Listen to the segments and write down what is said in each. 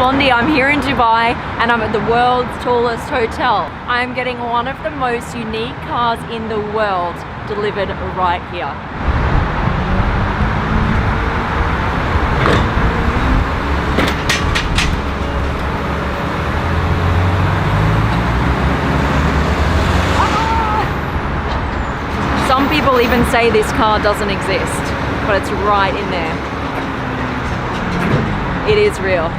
Blondie. I'm here in Dubai and I'm at the world's tallest hotel. I'm getting one of the most unique cars in the world delivered right here. Some people even say this car doesn't exist, but it's right in there. It is real.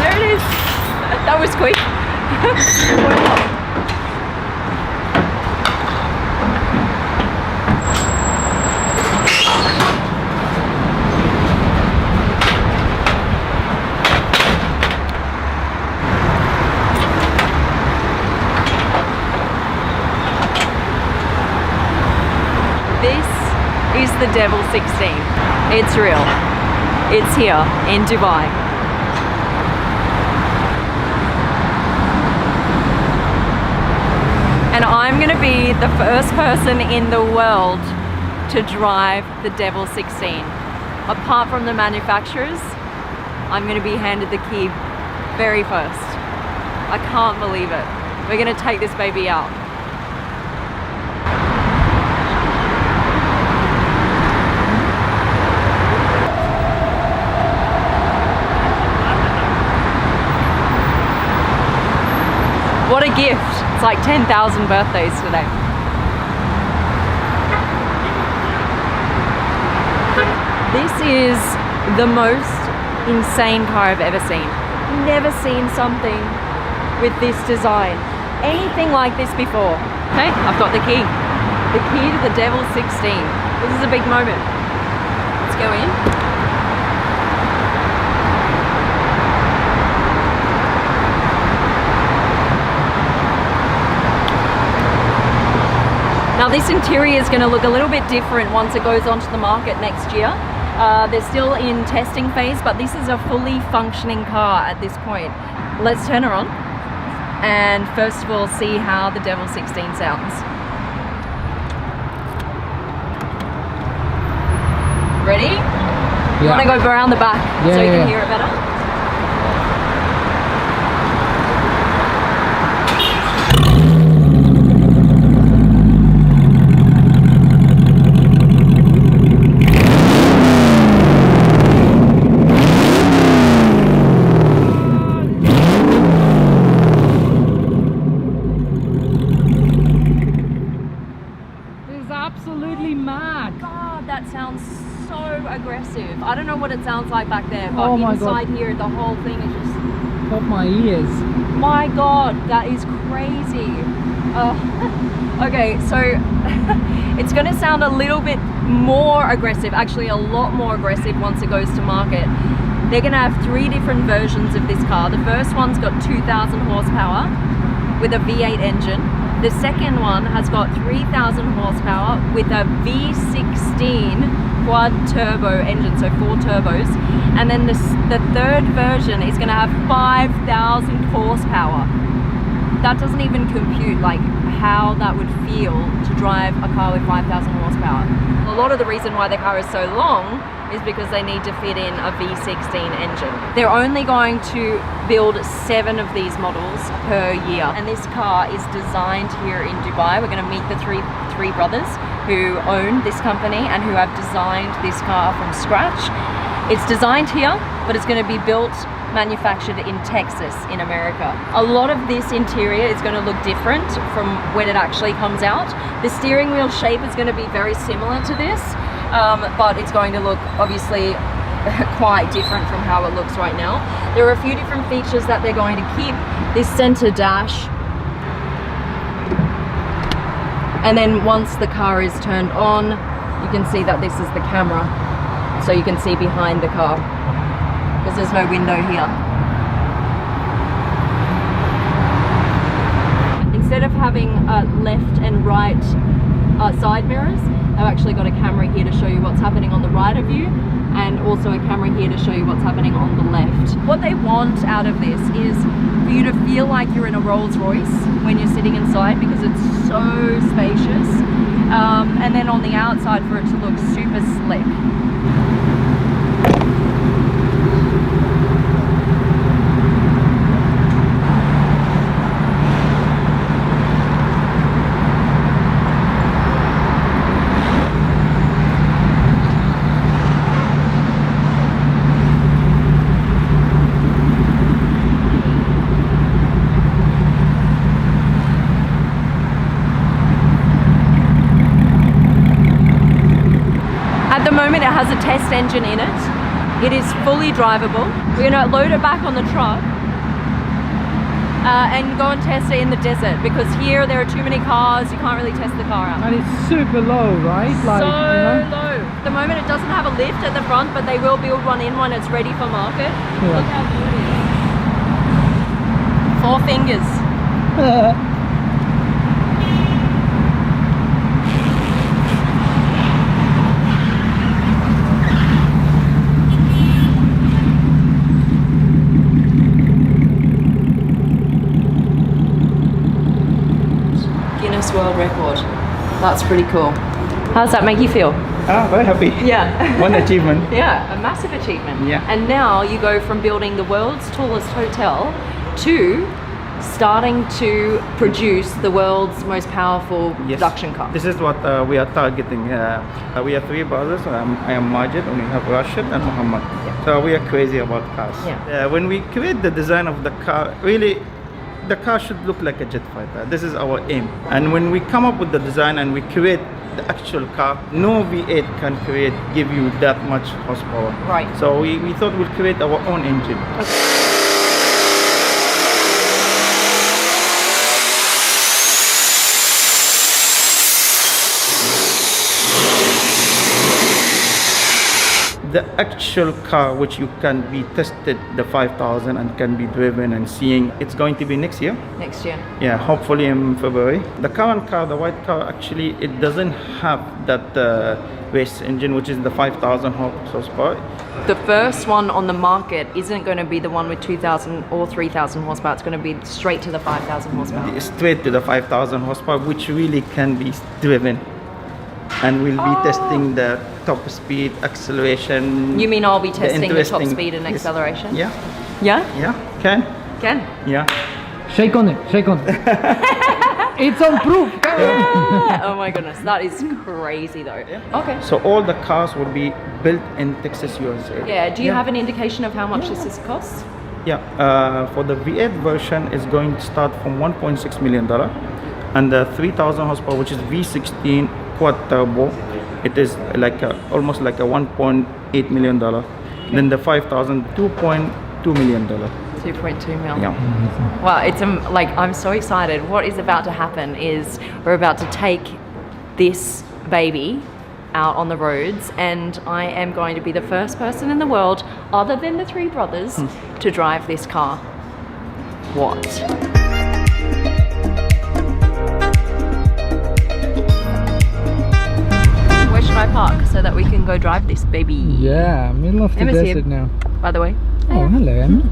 There it is. That was quick. This is the Devel 16. It's real. It's here in Dubai. And I'm going to be the first person in the world to drive the Devel 16. Apart from the manufacturers, I'm going to be handed the key very first. I can't believe it. We're going to take this baby out. What a gift. It's like 10,000 birthdays today. This is the most insane car I've ever seen. Never seen something with this design. Anything like this before. Okay, I've got the key. The key to the Devel 16. This is a big moment. Let's go in. Now this interior is going to look a little bit different once it goes onto the market next year. They're still in testing phase, but this is a fully functioning car at this point. Let's turn her on and first of all see how the Devel 16 sounds. Ready? Yeah. You want to go around the back so you can hear it better? Absolutely mad. God, that sounds so aggressive. I don't know what it sounds like back there, but inside here the whole thing is just pop my ears. My God, that is crazy. Okay, so it's going to sound a little bit more aggressive, actually a lot more aggressive once it goes to market. They're going to have 3 different versions of this car. The first one's got 2,000 horsepower with a V8 engine. The second one has got 3,000 horsepower with a V16 quad turbo engine, so 4 turbos. And then the third version is going to have 5,000 horsepower. That doesn't even compute like how that would feel to drive a car with 5,000 horsepower. A lot of the reason why the car is so long is because they need to fit in a V16 engine. They're only going to build 7 of these models per year. And this car is designed here in Dubai. We're going to meet the three brothers who own this company and who have designed this car from scratch. It's designed here, but it's going to be built, manufactured in Texas in America. A lot of this interior is going to look different from when it actually comes out. The steering wheel shape is going to be very similar to this, but it's going to look obviously quite different from how it looks right now. There are a few different features that they're going to keep. This center dash, and then once the car is turned on, you can see that this is the camera, so you can see behind the car because there's no window here. Instead of having left and right side mirrors, I've actually got a camera here to show you what's happening on the right of you and also a camera here to show you what's happening on the left. What they want out of this is for you to feel like you're in a Rolls Royce when you're sitting inside, because it's so spacious, and then on the outside for it to look super slick. At the moment it has a test engine in it. It is fully drivable. We're going to load it back on the truck and go and test it in the desert, because here there are too many cars, you can't really test the car out. And it's super low, right? Like, So you know? low. At the moment it doesn't have a lift at the front, but they will build one in when it's ready for market. Yeah. Look how good it is. 4 fingers. Guinness World Record. That's pretty cool. How does that make you feel? Very happy. Yeah. One achievement. Yeah, a massive achievement. Yeah. And now you go from building the world's tallest hotel to starting to produce the world's most powerful Yes. production car. This is what we are targeting. We are 3 brothers. I am Majid, and we have Rashid and Muhammad. So we are crazy about cars. Yeah. When we create the design of the car, really, the car should look like a jet fighter. This is our aim. And when we come up with the design and we create the actual car, no V8 can give you that much horsepower. Right. So we thought we'd create our own engine. The actual car which you can be tested, the 5000, and can be driven and seeing, it's going to be next year. Next year. Yeah, hopefully in February. The current car, the white car, actually it doesn't have that race engine, which is the 5000 horsepower. The first one on the market isn't going to be the one with 2000 or 3000 horsepower. It's going to be straight to the 5000 horsepower. Straight to the 5000 horsepower, which really can be driven. And we'll be testing the top speed, acceleration. You mean I'll be testing the top interesting- speed and yes. acceleration? Yeah, Yeah? yeah, can. Ken? Yeah. Shake on it, shake on it. It's on proof. Oh my goodness, that is crazy though. Okay. So all the cars will be built in Texas, USA. Yeah, do you have an indication of how much this costs? Yeah, for the V8 version is going to start from $1.6 million, and the 3000 horsepower, which is V16 quad turbo, it is like almost like a $1.8 million. Then the 5000, $2.2 million. 2.2 mil. Yeah. Wow, it's like, I'm so excited. What is about to happen is we're about to take this baby out on the roads, and I am going to be the first person in the world, other than the 3 brothers, to drive this car. What? Where should I park so that we can go drive this baby? Yeah, middle of the Emma's here. desert now. By the way, Oh, hello, Emma.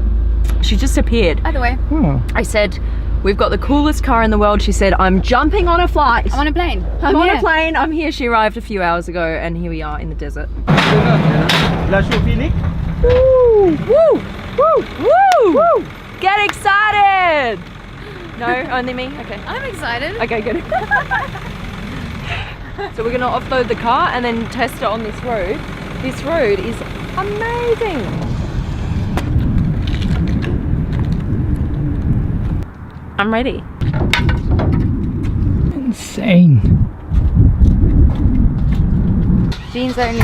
she just appeared. By the way, Oh, I said, we've got the coolest car in the world. She said, I'm jumping on a flight. I'm on a plane. I'm on a plane. I'm here. She arrived a few hours ago, and here we are in the desert. La feeling? Woo! Woo! Woo! Woo! Woo! Get excited! No, only me? Okay. I'm excited. Okay, good. So we're gonna offload the car and then test it on this road. This road is amazing. I'm ready. insane. Jeans only.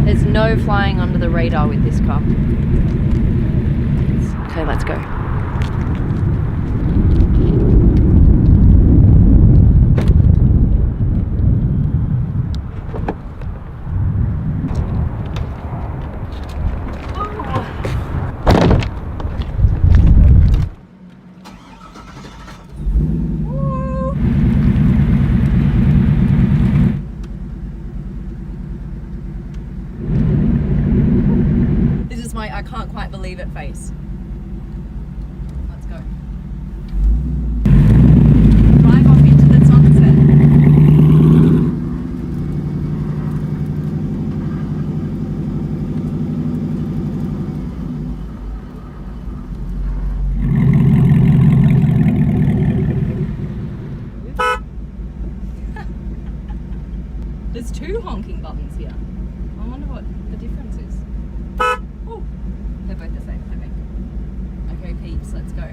There's no flying under the radar with this car. Okay, let's go. leave it face. Let's go. Drive off into the sunset. There's two honking buttons here. I wonder what the difference is. Oh, they're both the same, I think. Okay, peeps, let's go.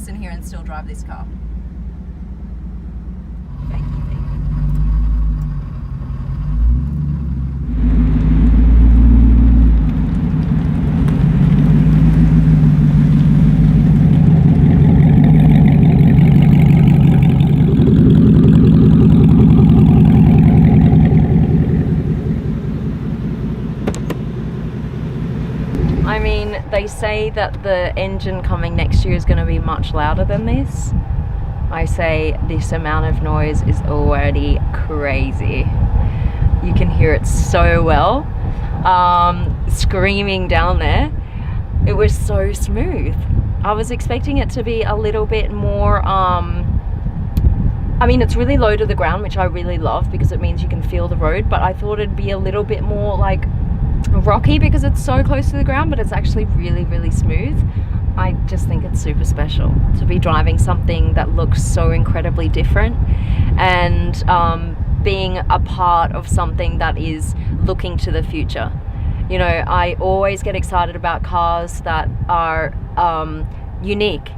In here and still drive this car. Thank you, thank you. I mean, they say that the engine coming next year is going to be much louder than this. I say this amount of noise is already crazy. You can hear it so well. Screaming down there. It was so smooth. I was expecting it to be a little bit more, I mean, it's really low to the ground, which I really love because it means you can feel the road, but I thought it'd be a little bit more like rocky because it's so close to the ground, but it's actually really, really smooth. I just think it's super special to be driving something that looks so incredibly different and being a part of something that is looking to the future. You know, I always get excited about cars that are unique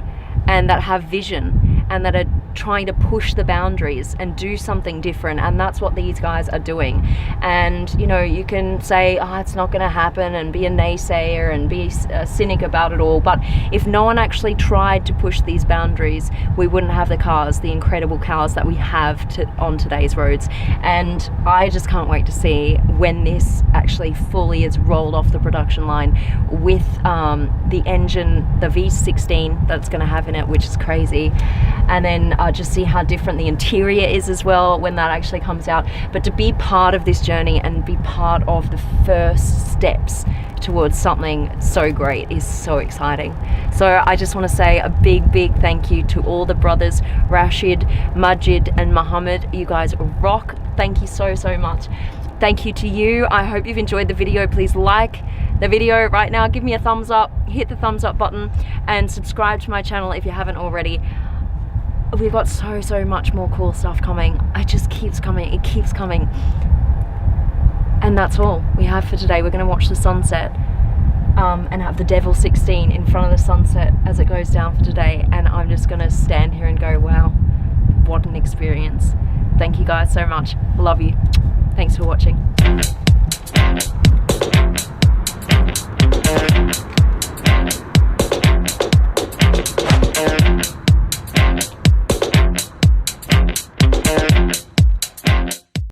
and that have vision and that are trying to push the boundaries and do something different, and that's what these guys are doing. And you know, you can say, oh, it's not going to happen, and be a naysayer and be a cynic about it all, but if no one actually tried to push these boundaries, we wouldn't have the cars, the incredible cars that we have on today's roads. And I just can't wait to see when this actually fully is rolled off the production line with the engine, the V16 that's going to have in it, which is crazy. And then just see how different the interior is as well when that actually comes out. But to be part of this journey and be part of the first steps towards something so great is so exciting. So I just want to say a big, big thank you to all the brothers, Rashid, Majid and Muhammad. You guys rock. Thank you so, so much. Thank you to you. I hope you've enjoyed the video. Please like the video right now. Give me a thumbs up, hit the thumbs up button and subscribe to my channel if you haven't already. We've got so, so much more cool stuff coming. It just keeps coming, it keeps coming. And that's all we have for today. We're gonna watch the sunset and have the Devel 16 in front of the sunset as it goes down for today. And I'm just gonna stand here and go, wow, what an experience. Thank you guys so much. Love you. Thanks for watching.